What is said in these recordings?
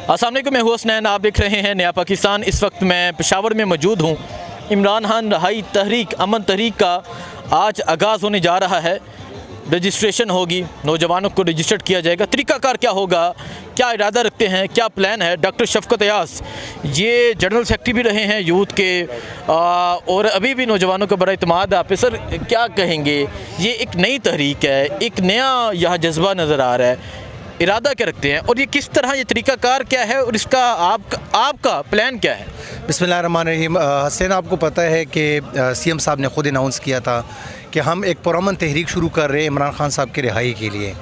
अस्सलाम वालेकुम, मैं हूं हसनैन, आप देख रहे हैं नया पाकिस्तान। इस वक्त मैं पेशावर में मौजूद हूं। इमरान खान रहाई तहरीक अमन तहरीक का आज आगाज़ होने जा रहा है। रजिस्ट्रेशन होगी, नौजवानों को रजिस्टर्ड किया जाएगा। तरीक़ाकार क्या होगा, क्या इरादा रखते हैं, क्या प्लान है। डॉक्टर शफकत अयास ये जनरल सेक्रेटरी भी रहे हैं यूथ के और अभी भी नौजवानों का बड़ा इत्मीनान आप पे। सर क्या कहेंगे, ये एक नई तहरीक है, एक नया यहाँ जज्बा नज़र आ रहा है, इरादा क्या रखते हैं और ये किस तरह, ये तरीक़ाकार क्या है और इसका आपका प्लान क्या है? बिस्मिल्लाहिर्रहमानिर्रहीम। हसनैन, आपको पता है कि सीएम साहब ने ख़ुद अनाउंस किया था कि हम एक पुरअमन तहरीक शुरू कर रहे हैं इमरान खान साहब की रिहाई के लिए।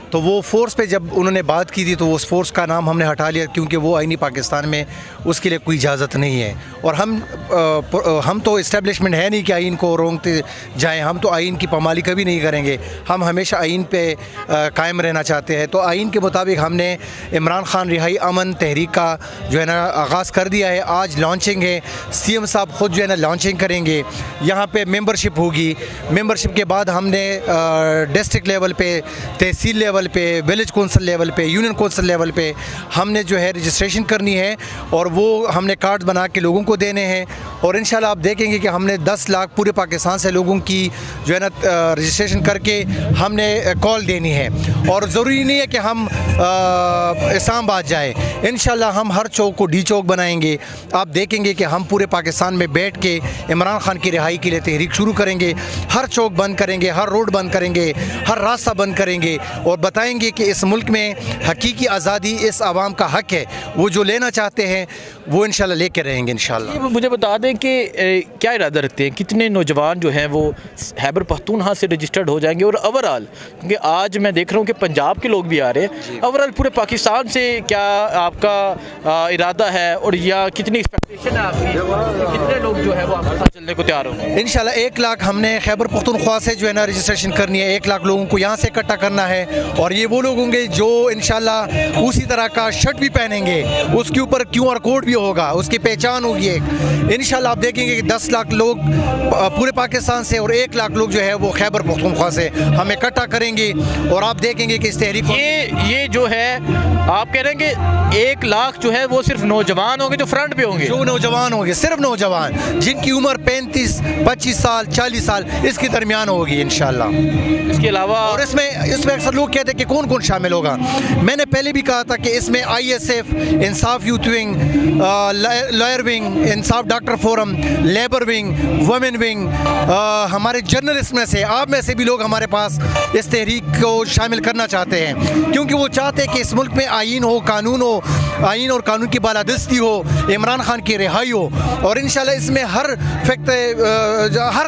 तो वो फ़ोर्स पे जब उन्होंने बात की थी तो उस फ़ोर्स का नाम हमने हटा लिया, क्योंकि वो आईनी पाकिस्तान में उसके लिए कोई इजाज़त नहीं है। और हम तो इस्टेब्लिशमेंट है नहीं कि आइन को रोकते जाएं। हम तो आइन की पामाली कभी नहीं करेंगे। हम हमेशा आइन पे कायम रहना चाहते हैं। तो आइन के मुताबिक हमने इमरान खान रिहाई अमन तहरीक का जो है ना आगाज़ कर दिया है। आज लॉन्चिंग है, सीएम साहब ख़ुद जो है ना लॉन्चिंग करेंगे। यहाँ पे मेंबरशिप होगी। मेंबरशिप के बाद हमने डिस्ट्रिक्ट लेवल पे, तहसील लेवल पे, विलेज कौंसिल लेवल पे, यूनियन कौंसिल लेवल पे हमने जो है रजिस्ट्रेशन करनी है और वो हमने कार्ड बना के लोगों को देने हैं। और इंशाल्लाह आप देखेंगे कि हमने 10 लाख पूरे पाकिस्तान से लोगों की जो है ना रजिस्ट्रेशन करके हमने कॉल देनी है। और ज़रूरी नहीं है कि हम इस्लामाबाद जाएँ। इंशाल्लाह हम हर चौक को डी चौक बनाएंगे। आप देखेंगे कि हम पूरे पाकिस्तान में बैठ के इमरान खान की रिहाई के लिए तहरीक शुरू करेंगे। हर चौक बंद करेंगे, हर रोड बंद करेंगे, हर रास्ता बंद करेंगे और बताएंगे कि इस मुल्क में हकीकी आज़ादी इस आवाम का हक है। वो जो लेना चाहते हैं वो इंशाल्लाह लेके रहेंगे इंशाल्लाह। मुझे बता दें कि क्या इरादा रखते हैं, कितने नौजवान जो हैं वो खैबर पख्तूनख्वा से रजिस्टर्ड हो जाएंगे और ओवरऑल, क्योंकि आज मैं देख रहा हूँ कि पंजाब के लोग भी आ रहे हैं, ओवरऑल पूरे पाकिस्तान से क्या आपका इरादा है और या कितनी एक्सपेक्टेशन है आपकी, कितने लोग जो है वो आपके साथ चलने को तैयार होंगे? इंशाल्लाह 1 लाख हमने खैबर पख्तूनख्वा से जो है ना रजिस्ट्रेशन करनी है। 1 लाख लोगों को यहाँ से इकट्ठा करना है और ये वो लोग होंगे जो इंशाल्लाह उसी तरह का शर्ट भी पहनेंगे, उसके ऊपर QR कोड भी होगा, उसकी पहचान होगी एक। इंशाल्लाह आप देखेंगे कि 10 लाख लोग पूरे पाकिस्तान से और 1 लाख लोग जो है वो खैबर पख्तूनख्वा से हम इकट्ठा करेंगे। और आप देखेंगे कि इस तहरीक ये जो है आप कह रहे हैं कि 1 लाख जो है वो सिर्फ नौजवान होंगे जो फ्रंट पे होंगे, जो नौजवान होंगे, सिर्फ नौजवान जिनकी उम्र 35, 25 साल, 40 साल इसके दरमियान होगी इंशाल्लाह। इसके अलावा और इसमें अक्सर लोग कहते हैं कि कौन कौन शामिल होगा। मैंने पहले भी कहा था कि इसमें ISF, Insaf youth wing, lawyer wing, Insaf doctor forum, labour wing, women wing, हमारे जर्नलिस्ट में से, आप में से भी लोग हमारे पास इस तहरीक को शामिल करना चाहते हैं, क्योंकि वो चाहते हैं कि इस मुल्क में आइन हो, कानून हो, आइन और कानून की बालादस्ती हो, इमरान खान की रिहाई हो। और इंशाल्लाह इसमें हर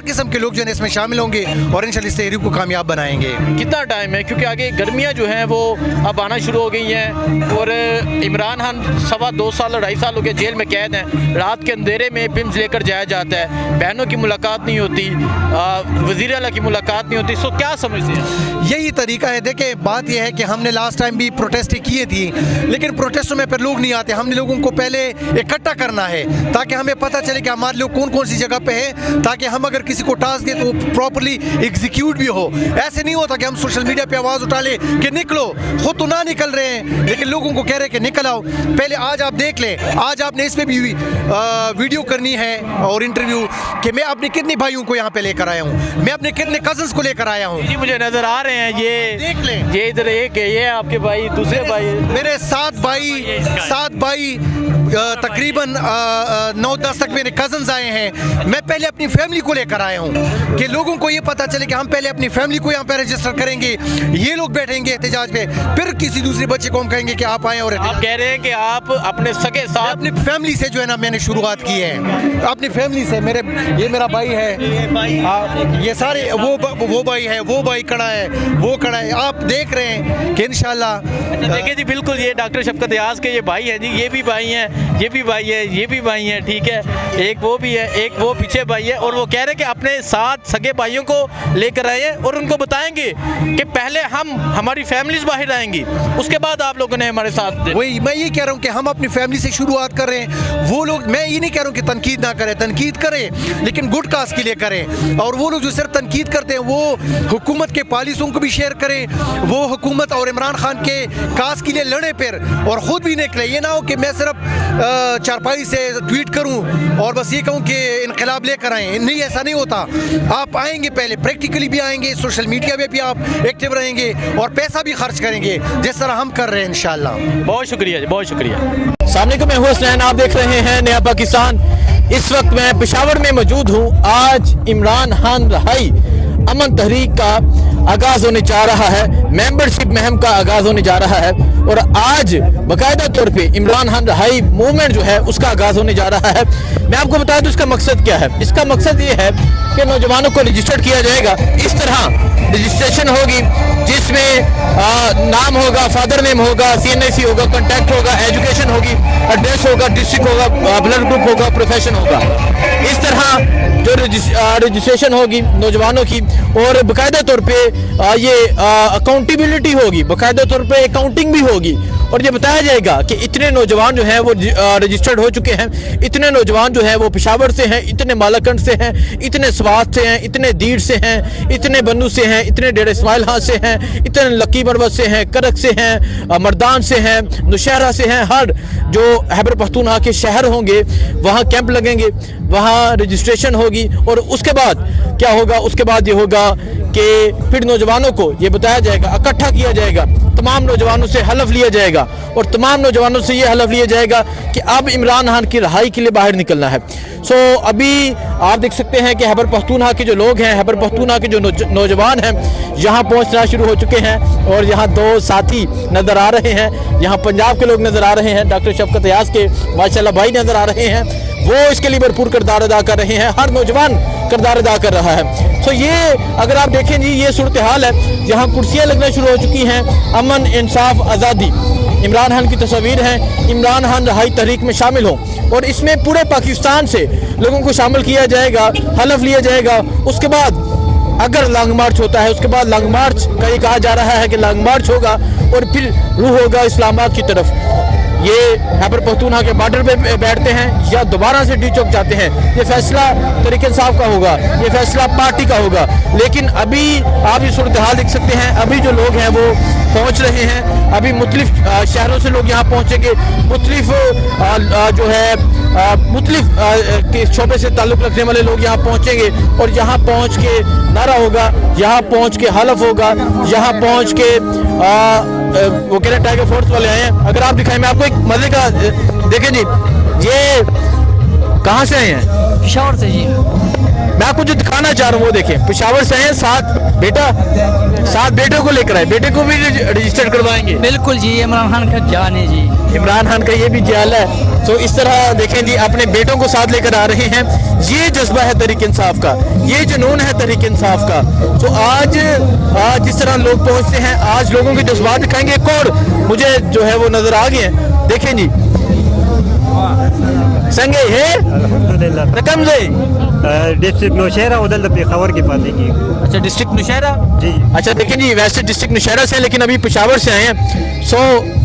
किस्म के लोग जो है इसमें शामिल होंगे और इंशाल्लाह इस तहरीक को कामयाब बनाएंगे। कितना टाइम है, क्योंकि आगे गर्मियाँ जो हैं वो अब आना शुरू हो गई हैं और इमरान खान 2.25 साल 2.5 साल हो गए जेल में कैद हैं। रात के अंधेरे में पिम्स लेकर जाया जाता है, बहनों की मुलाकात नहीं होती, वज़ीर आला की मुलाकात नहीं होती। सो क्या समझते हैं? यही तरीका है। देखें, बात यह है कि हमने लास्ट टाइम भी प्रोटेस्ट किए थी, लेकिन प्रोटेस्टों में फिर लोग नहीं आते। हमने लोगों को पहले इकट्ठा करना है ताकि हमें पता चले कि हमारे लोग कौन कौन सी जगह पे हैं, ताकि हम अगर किसी को टास्क दें तो प्रॉपर्ली एग्जीक्यूट भी हो। ऐसे नहीं होता कि हम सोशल मीडिया पे आवाज़ उठा ले कि निकलो, खुद तो ना निकल रहे हैं लेकिन लोगों को कह रहे हैं कि निकल आओ। पहले आज आप देख लें, आज आपने इस पे भी वीडियो करनी है और इंटरव्यू कि मैं अपने कितने भाइयों को यहाँ पे लेकर आया हूँ, मैं अपने कितने कजन्स को लेकर आया हूँ। जी मुझे नज़र आ रहे हैं, ये देख लें, ये इधर एक है, ये आपके भाई, दूसरे भाई, मेरे 7 भाई तकरीबन 9-10 तक मेरे कजन्स आए हैं। मैं पहले अपनी फैमिली को लेकर आया हूँ कि लोगों को ये पता चले कि हम पहले अपनी फैमिली को यहाँ पे रजिस्टर करेंगे। ये लोग बैठेंगे एहतजाज पे, फिर किसी दूसरे बच्चे को हम कहेंगे कि आप आए। और आप कह रहे हैं कि आप अपने सगे साथ, अपनी फैमिली से जो है ना मैंने शुरुआत की है, अपनी फैमिली से। ये मेरा भाई है, ये सारे वो भाई है, वो भाई खड़ा है, वो खड़ा है। आप देख रहे हैं कि इंशाल्लाह। देखिए जी, बिल्कुल ये डॉक्टर शफकत अयास के ये भाई हैं जी, ये भी भाई हैं, ये भी भाई है, ये भी भाई हैं, ठीक है। एक वो भी है, एक वो पीछे भाई है और वो कह रहे हैं कि अपने साथ सगे भाइयों को लेकर आए हैं और उनको बताएंगे कि पहले हमारी फैमिलीज बाहर आएंगी, उसके बाद आप लोगों ने हमारे साथ। वही मैं ये कह रहा हूँ कि हम अपनी फैमिली से शुरुआत कर रहे हैं। वो लोग, मैं ये नहीं कह रहा हूँ कि तनकीद ना करें, तनकीद करें लेकिन गुड काज के लिए करें। और वो लोग जो सिर्फ तनकीद करते हैं वो हुकूमत के पॉलिसियों को भी शेयर करें, वो हुकूमत और इमरान खान के काज के लिए लड़े फिर और ख़ुद भी निकले। ये ना हो कि मैं सिर्फ चारपाई से ट्वीट करूं और बस ये कहूं कि इनकलाब लेकर आएँ, नहीं, ऐसा नहीं होता। आप आएंगे, पहले प्रैक्टिकली भी आएंगे, सोशल मीडिया पे भी आप एक्टिव रहेंगे और पैसा भी खर्च करेंगे जिस तरह हम कर रहे हैं इंशाल्लाह। बहुत शुक्रिया जी, बहुत शुक्रिया। सामने को मैं हूँ हसनैन, आप देख रहे हैं नया पाकिस्तान। इस वक्त मैं पेशावर में मौजूद हूँ। आज इमरान खान रहाई अमन तहरीक का आगाज़ होने जा रहा है, मेंबरशिप मुहिम का आगाज़ होने जा रहा है और आज बाकायदा तौर पे इमरान खान रहाई मूवमेंट जो है उसका आगाज़ होने जा रहा है। मैं आपको बता दूं इसका मकसद क्या है। इसका मकसद ये है कि नौजवानों को रजिस्टर्ड किया जाएगा। इस तरह रजिस्ट्रेशन होगी जिसमें नाम होगा, फादर नेम होगा, CNIC होगा, कॉन्टैक्ट होगा, एजुकेशन होगी, एड्रेस होगा, डिस्ट्रिक्ट होगा, ब्लड ग्रुप होगा, प्रोफेशन होगा। इस तरह जो रजिस्ट्रेशन होगी नौजवानों की और बाकायदा तौर पे ये अकाउंटेबिलिटी होगी, बाकायदा तौर पे अकाउंटिंग भी होगी और ये बताया जाएगा कि इतने नौजवान जो हैं वो रजिस्टर्ड हो चुके हैं, इतने नौजवान जो हैं वो पेशावर से हैं, इतने मालाकंड से हैं, इतने स्वात से हैं, इतने दीड़ से हैं, इतने बन्नू से हैं, इतने डेढ़ इस्माइल खां से हैं, इतने लक्की मरवत से हैं, करक से हैं, मर्दान से हैं, नौशहरा से हैं। हर जो खैबर पख्तूनख्वा के शहर होंगे वहाँ कैंप लगेंगे, वहाँ रजिस्ट्रेशन होगी और उसके बाद क्या होगा, उसके बाद ये होगा कि फिर नौजवानों को ये बताया जाएगा, इकट्ठा किया जाएगा, तमाम नौजवानों से हलफ लिया जाएगा और तमाम नौजवानों से ये हलफ लिया जाएगा कि अब इमरान खान की रहाई के लिए बाहर निकलना है। अभी आप देख सकते हैं कि खैबर पख्तूनख्वा के जो लोग हैं, खैबर पख्तूनख्वा के जो नौजवान हैं यहाँ पहुँचना शुरू हो चुके हैं और यहाँ दो साथी नज़र आ रहे हैं। यहाँ पंजाब के लोग नज़र आ रहे हैं, डॉक्टर शफकत अयाज के माशाल्लाह भाई नज़र आ रहे हैं, वो इसके लिए भरपूर किरदार अदा कर रहे हैं, हर नौजवान किरदार अदा कर रहा है। ये अगर आप देखें जी, ये सूरत हाल है। यहाँ कुर्सियाँ लगना शुरू हो चुकी हैं, अमन, इंसाफ, आज़ादी, इमरान खान की तस्वीर है, इमरान खान रहाई तहरीक में शामिल हो और इसमें पूरे पाकिस्तान से लोगों को शामिल किया जाएगा, हलफ लिया जाएगा। उसके बाद अगर लॉन्ग मार्च होता है, उसके बाद लॉन्ग मार्च का ये कहा जा रहा है कि लॉन्ग मार्च होगा और फिर रुख होगा इस्लामाबाद की तरफ। ये खैबर पख्तूनख्वा के बॉर्डर पे बैठते हैं या दोबारा से डी चौक जाते हैं, ये फैसला तहरीक इंसाफ का होगा, ये फैसला पार्टी का होगा। लेकिन अभी आप ये सूरत हाल देख सकते हैं, अभी जो लोग हैं वो पहुंच रहे हैं, अभी मुख्तलिफ शहरों से लोग यहाँ पहुँचेंगे, मुख्तलिफ जो है मुख्तलिफ के शोबे से ताल्लुक़ रखने वाले लोग यहाँ पहुँचेंगे और यहाँ पहुँच के नारा होगा, यहाँ पहुँच के हलफ होगा, यहाँ पहुँच के वो कह रहे टाइगर फोर्स वाले आए हैं। अगर आप दिखाएं, मैं आपको एक मजे का देखें जी, ये कहाँ से आए हैं? पेशावर से जी। मैं आपको जो दिखाना चाह रहा हूँ वो देखें, पेशावर से आए, सात बेटों को लेकर आए, बेटे को भी रजिस्टर्ड करवाएंगे। बिल्कुल जी, इमरान खान का जान है जी, इमरान खान का ये भी जाल है। तो इस तरह देखें जी, अपने बेटों को साथ लेकर आ रहे हैं। ये जज्बा है तहरीक इंसाफ का, ये जुनून है तहरीक इंसाफ का। तो आज जिस तरह लोग पहुंचते हैं, आज लोगों के जज्बात दिखाएंगे। एक और मुझे जो है वो नजर आ गए हैं, देखें जी, संगे है रकम से डिस्ट्रिक्ट नौशहरा उधर पेशावर की बात की। अच्छा, डिस्ट्रिक्ट नौशहरा जी। अच्छा, देखें जी, वैसे डिस्ट्रिक्ट नौशहरा से लेकिन अभी पेशावर से आए हैं।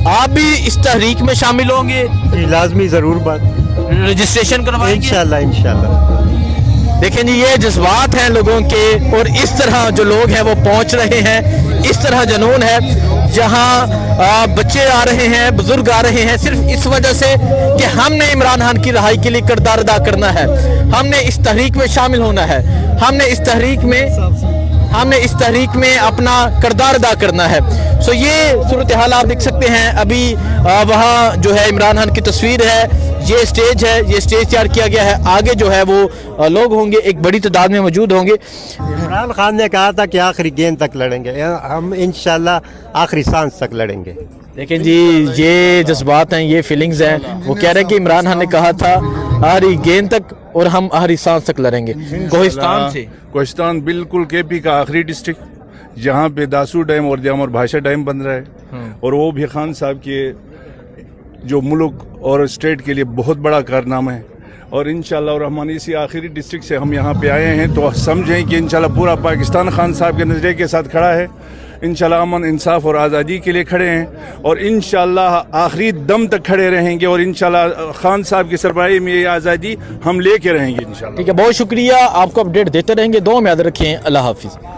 आप भी इस तहरीक में शामिल होंगे? जी, लाजमी, ज़रूर बात, रजिस्ट्रेशन करवाएंगे इंशाल्लाह। देखें जी, ये जज्बात हैं लोगों के और इस तरह जो लोग हैं वो पहुंच रहे हैं, इस तरह जुनून है। जहां बच्चे आ रहे हैं, बुजुर्ग आ रहे हैं, सिर्फ इस वजह से कि हमने इमरान खान की रहाई के लिए किरदार अदा करना है, हमने इस तहरीक में शामिल होना है, हमने इस तहरीक में अपना किरदार अदा करना है। ये सूरत हाल आप देख सकते हैं। अभी वहाँ जो है इमरान खान की तस्वीर है, ये स्टेज है, ये स्टेज तैयार किया गया है। आगे जो है वो लोग होंगे, एक बड़ी तादाद में मौजूद होंगे। इमरान खान ने कहा था कि आखिरी गेंद तक लड़ेंगे, हम इंशाल्लाह आखिरी सांस तक लड़ेंगे। लेकिन जी, ये जज्बात हैं, ये फीलिंग्स हैं। वो कह रहे हैं कि इमरान खान ने कहा था आखिरी गेंद तक और हम आखिरी सांस तक लड़ेंगे। कोहिस्तान बिल्कुल KP का आखिरी डिस्ट्रिक्ट, जहाँ पे दासू डैम और जामर भाषा डैम बन रहा है और वो भी खान साहब के जो मुल्क और स्टेट के लिए बहुत बड़ा कारनामा है। और इंशाल्लाह रहमान इसी आखिरी डिस्ट्रिक्ट से हम यहाँ पे आए हैं, तो समझें कि इंशाल्लाह पूरा पाकिस्तान खान साहब के नज़रिए के साथ खड़ा है। इंशाल्लाह अमन, इंसाफ और आज़ादी के लिए खड़े हैं और इंशाल्लाह आखिरी दम तक खड़े रहेंगे और इंशाल्लाह खान साहब की सरबराही में ये आज़ादी हम लेके रहेंगे इंशाल्लाह। ठीक है, बहुत शुक्रिया, आपको अपडेट देते रहेंगे। दुआ में याद रखें। अल्लाह हाफिज़।